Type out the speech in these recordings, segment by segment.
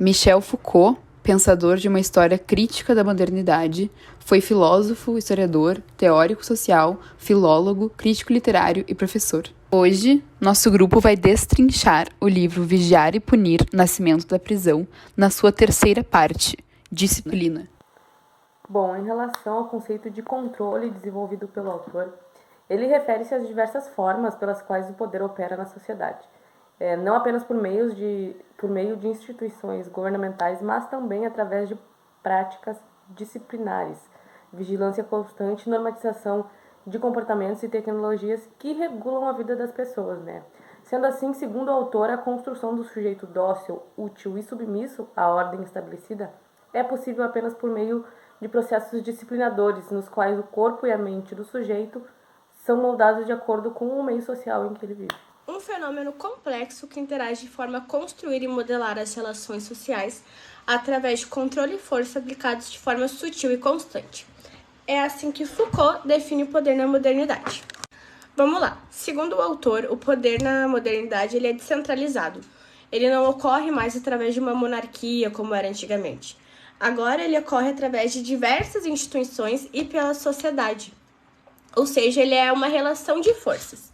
Michel Foucault, pensador de uma história crítica da modernidade, foi filósofo, historiador, teórico social, filólogo, crítico literário e professor. Hoje, nosso grupo vai destrinchar o livro Vigiar e Punir, Nascimento da Prisão, na sua terceira parte, Disciplina. Bom, em relação ao conceito de controle desenvolvido pelo autor, ele refere-se às diversas formas pelas quais o poder opera na sociedade. Não apenas por meio de instituições governamentais, mas também através de práticas disciplinares, vigilância constante e normatização de comportamentos e tecnologias que regulam a vida das pessoas, né? Sendo assim, segundo o autor, a construção do sujeito dócil, útil e submisso à ordem estabelecida é possível apenas por meio de processos disciplinadores, nos quais o corpo e a mente do sujeito são moldados de acordo com o meio social em que ele vive. Um fenômeno complexo que interage de forma a construir e modelar as relações sociais através de controle e força aplicados de forma sutil e constante. É assim que Foucault define o poder na modernidade. Vamos lá. Segundo o autor, o poder na modernidade ele é descentralizado. Ele não ocorre mais através de uma monarquia como era antigamente. Agora ele ocorre através de diversas instituições e pela sociedade. Ou seja, ele é uma relação de forças.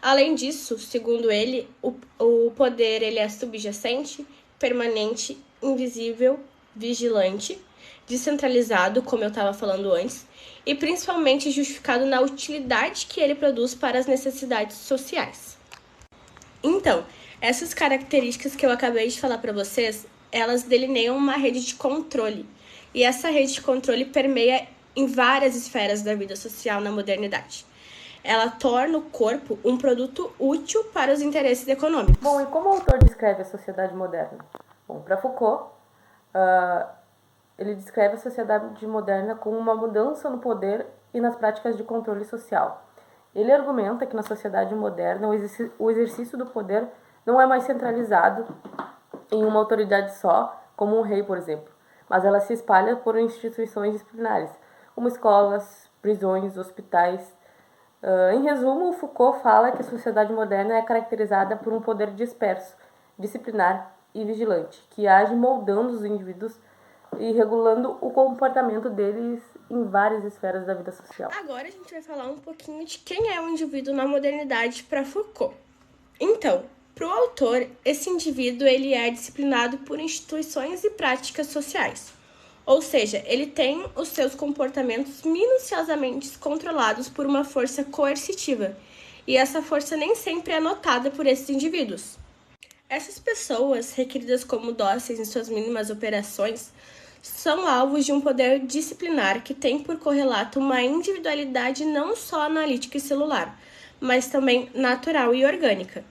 Além disso, segundo ele, o poder ele é subjacente, permanente, invisível, vigilante, descentralizado, como eu estava falando antes, e principalmente justificado na utilidade que ele produz para as necessidades sociais. Então, essas características que eu acabei de falar para vocês, elas delineiam uma rede de controle. E essa rede de controle permeia em várias esferas da vida social na modernidade. Ela torna o corpo um produto útil para os interesses econômicos. Bom, e como o autor descreve a sociedade moderna? Bom, para Foucault, ele descreve a sociedade moderna como uma mudança no poder e nas práticas de controle social. Ele argumenta que na sociedade moderna o exercício do poder não é mais centralizado em uma autoridade só, como um rei, por exemplo, mas ela se espalha por instituições disciplinares, como escolas, prisões, hospitais. Em resumo, Foucault fala que a sociedade moderna é caracterizada por um poder disperso, disciplinar e vigilante, que age moldando os indivíduos e regulando o comportamento deles em várias esferas da vida social. Agora a gente vai falar um pouquinho de quem é o indivíduo na modernidade para Foucault. Então, para o autor, esse indivíduo ele é disciplinado por instituições e práticas sociais. Ou seja, ele tem os seus comportamentos minuciosamente controlados por uma força coercitiva. E essa força nem sempre é notada por esses indivíduos. Essas pessoas, requeridas como dóceis em suas mínimas operações, são alvos de um poder disciplinar que tem por correlato uma individualidade não só analítica e celular, mas também natural e orgânica.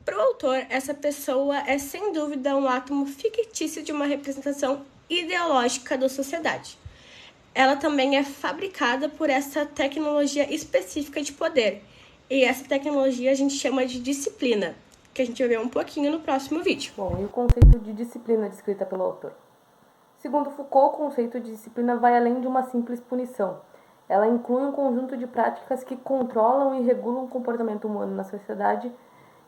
Para o autor, essa pessoa é sem dúvida um átomo fictício de uma representação ideológica da sociedade. Ela também é fabricada por essa tecnologia específica de poder, e essa tecnologia a gente chama de disciplina, que a gente vai ver um pouquinho no próximo vídeo. Bom, e o conceito de disciplina descrita pelo autor? Segundo Foucault, o conceito de disciplina vai além de uma simples punição. Ela inclui um conjunto de práticas que controlam e regulam o comportamento humano na sociedade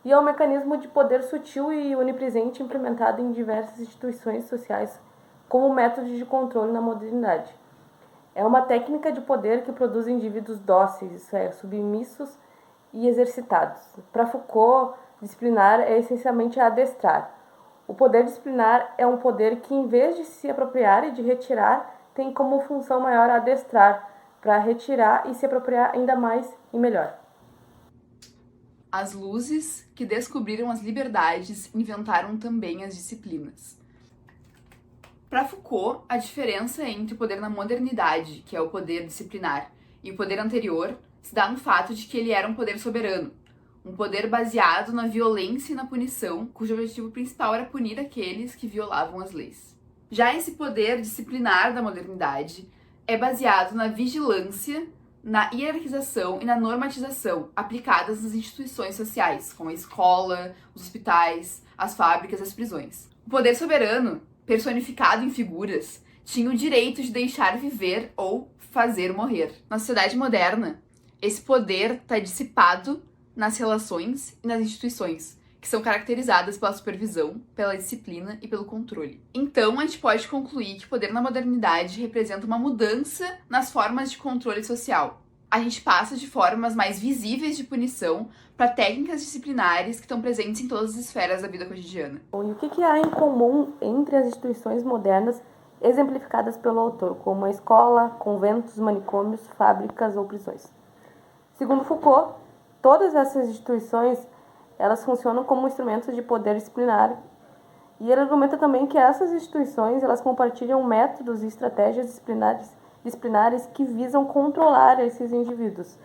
e é um mecanismo de poder sutil e onipresente implementado em diversas instituições sociais como método de controle na modernidade. É uma técnica de poder que produz indivíduos dóceis, isso é, submissos e exercitados. Para Foucault, disciplinar é essencialmente adestrar. O poder disciplinar é um poder que, em vez de se apropriar e de retirar, tem como função maior adestrar, para retirar e se apropriar ainda mais e melhor. As luzes que descobriram as liberdades inventaram também as disciplinas. Para Foucault, a diferença entre o poder na modernidade, que é o poder disciplinar, e o poder anterior se dá no fato de que ele era um poder soberano, um poder baseado na violência e na punição, cujo objetivo principal era punir aqueles que violavam as leis. Já esse poder disciplinar da modernidade é baseado na vigilância, na hierarquização e na normatização aplicadas nas instituições sociais, como a escola, os hospitais, as fábricas e as prisões. O poder soberano, personificado em figuras, tinha o direito de deixar viver ou fazer morrer. Na sociedade moderna, esse poder está dissipado nas relações e nas instituições, que são caracterizadas pela supervisão, pela disciplina e pelo controle. Então, a gente pode concluir que o poder na modernidade representa uma mudança nas formas de controle social. A gente passa de formas mais visíveis de punição para técnicas disciplinares que estão presentes em todas as esferas da vida cotidiana. E o que há em comum entre as instituições modernas exemplificadas pelo autor, como a escola, conventos, manicômios, fábricas ou prisões? Segundo Foucault, todas essas instituições elas funcionam como instrumentos de poder disciplinar, e ele argumenta também que essas instituições elas compartilham métodos e estratégias disciplinares que visam controlar esses indivíduos.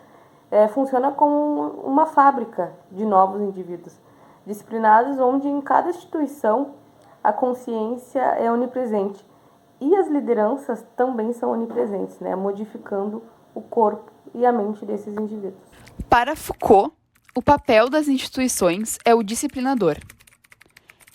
Funciona como uma fábrica de novos indivíduos disciplinados, onde em cada instituição a consciência é onipresente e as lideranças também são onipresentes, modificando o corpo e a mente desses indivíduos. Para Foucault, o papel das instituições é o disciplinador.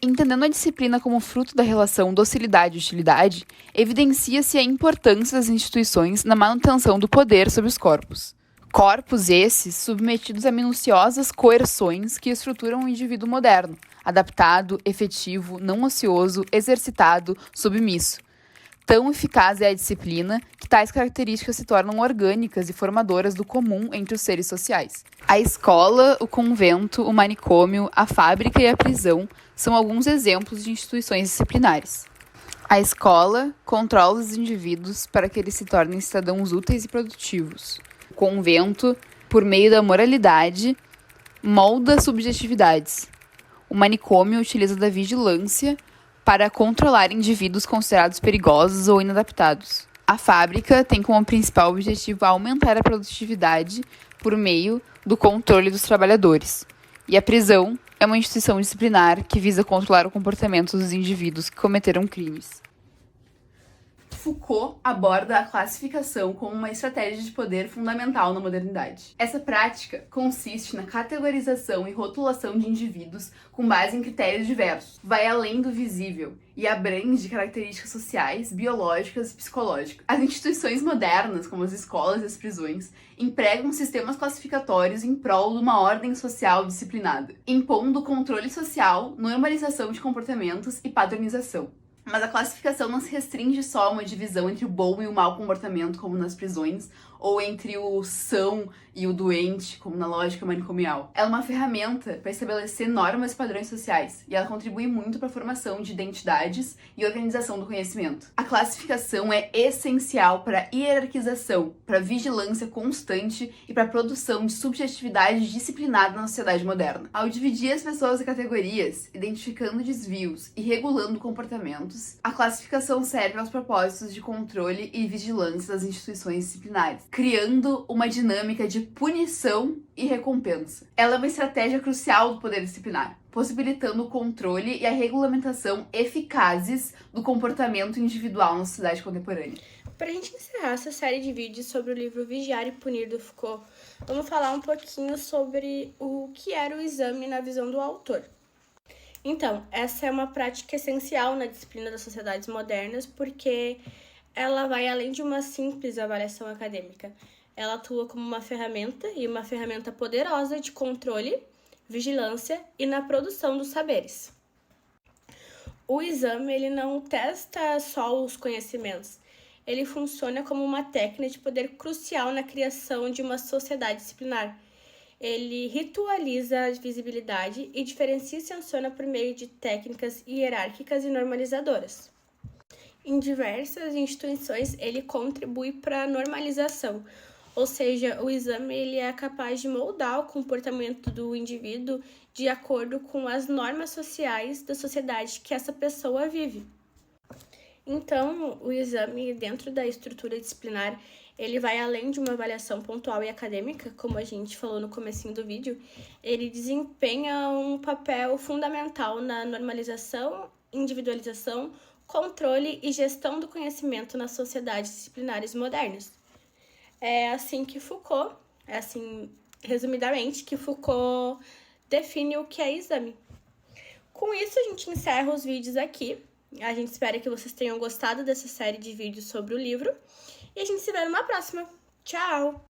Entendendo a disciplina como fruto da relação docilidade e utilidade, evidencia-se a importância das instituições na manutenção do poder sobre os corpos. Corpos esses submetidos a minuciosas coerções que estruturam o indivíduo moderno, adaptado, efetivo, não ocioso, exercitado, submisso. Tão eficaz é a disciplina que tais características se tornam orgânicas e formadoras do comum entre os seres sociais. A escola, o convento, o manicômio, a fábrica e a prisão são alguns exemplos de instituições disciplinares. A escola controla os indivíduos para que eles se tornem cidadãos úteis e produtivos. O convento, por meio da moralidade, molda subjetividades. O manicômio utiliza da vigilância para controlar indivíduos considerados perigosos ou inadaptados. A fábrica tem como principal objetivo aumentar a produtividade por meio do controle dos trabalhadores. E a prisão é uma instituição disciplinar que visa controlar o comportamento dos indivíduos que cometeram crimes. Foucault aborda a classificação como uma estratégia de poder fundamental na modernidade. Essa prática consiste na categorização e rotulação de indivíduos com base em critérios diversos, vai além do visível e abrange características sociais, biológicas e psicológicas. As instituições modernas, como as escolas e as prisões, empregam sistemas classificatórios em prol de uma ordem social disciplinada, impondo controle social, normalização de comportamentos e padronização. Mas a classificação não se restringe só a uma divisão entre o bom e o mau comportamento, como nas prisões, ou entre o são e o doente, como na lógica manicomial. Ela é uma ferramenta para estabelecer normas e padrões sociais, e ela contribui muito para a formação de identidades e organização do conhecimento. A classificação é essencial para a hierarquização, para a vigilância constante e para a produção de subjetividade disciplinada na sociedade moderna. Ao dividir as pessoas em categorias, identificando desvios e regulando comportamentos, a classificação serve aos propósitos de controle e vigilância das instituições disciplinares, criando uma dinâmica de punição e recompensa. Ela é uma estratégia crucial do poder disciplinar, possibilitando o controle e a regulamentação eficazes do comportamento individual na sociedade contemporânea. Para a gente encerrar essa série de vídeos sobre o livro Vigiar e Punir do Foucault, vamos falar um pouquinho sobre o que era o exame na visão do autor. Então, essa é uma prática essencial na disciplina das sociedades modernas, porque ela vai além de uma simples avaliação acadêmica. Ela atua como uma ferramenta, e uma ferramenta poderosa de controle, vigilância e na produção dos saberes. O exame ele não testa só os conhecimentos, ele funciona como uma técnica de poder crucial na criação de uma sociedade disciplinar. Ele ritualiza a visibilidade e diferencia e sanciona por meio de técnicas hierárquicas e normalizadoras. Em diversas instituições, ele contribui para a normalização, ou seja, o exame ele é capaz de moldar o comportamento do indivíduo de acordo com as normas sociais da sociedade que essa pessoa vive. Então, o exame, dentro da estrutura disciplinar, ele vai além de uma avaliação pontual e acadêmica, como a gente falou no comecinho do vídeo, ele desempenha um papel fundamental na normalização, individualização, controle e gestão do conhecimento nas sociedades disciplinares modernas. É assim que Foucault, resumidamente, que Foucault define o que é exame. Com isso, a gente encerra os vídeos aqui. A gente espera que vocês tenham gostado dessa série de vídeos sobre o livro. E a gente se vê numa próxima. Tchau!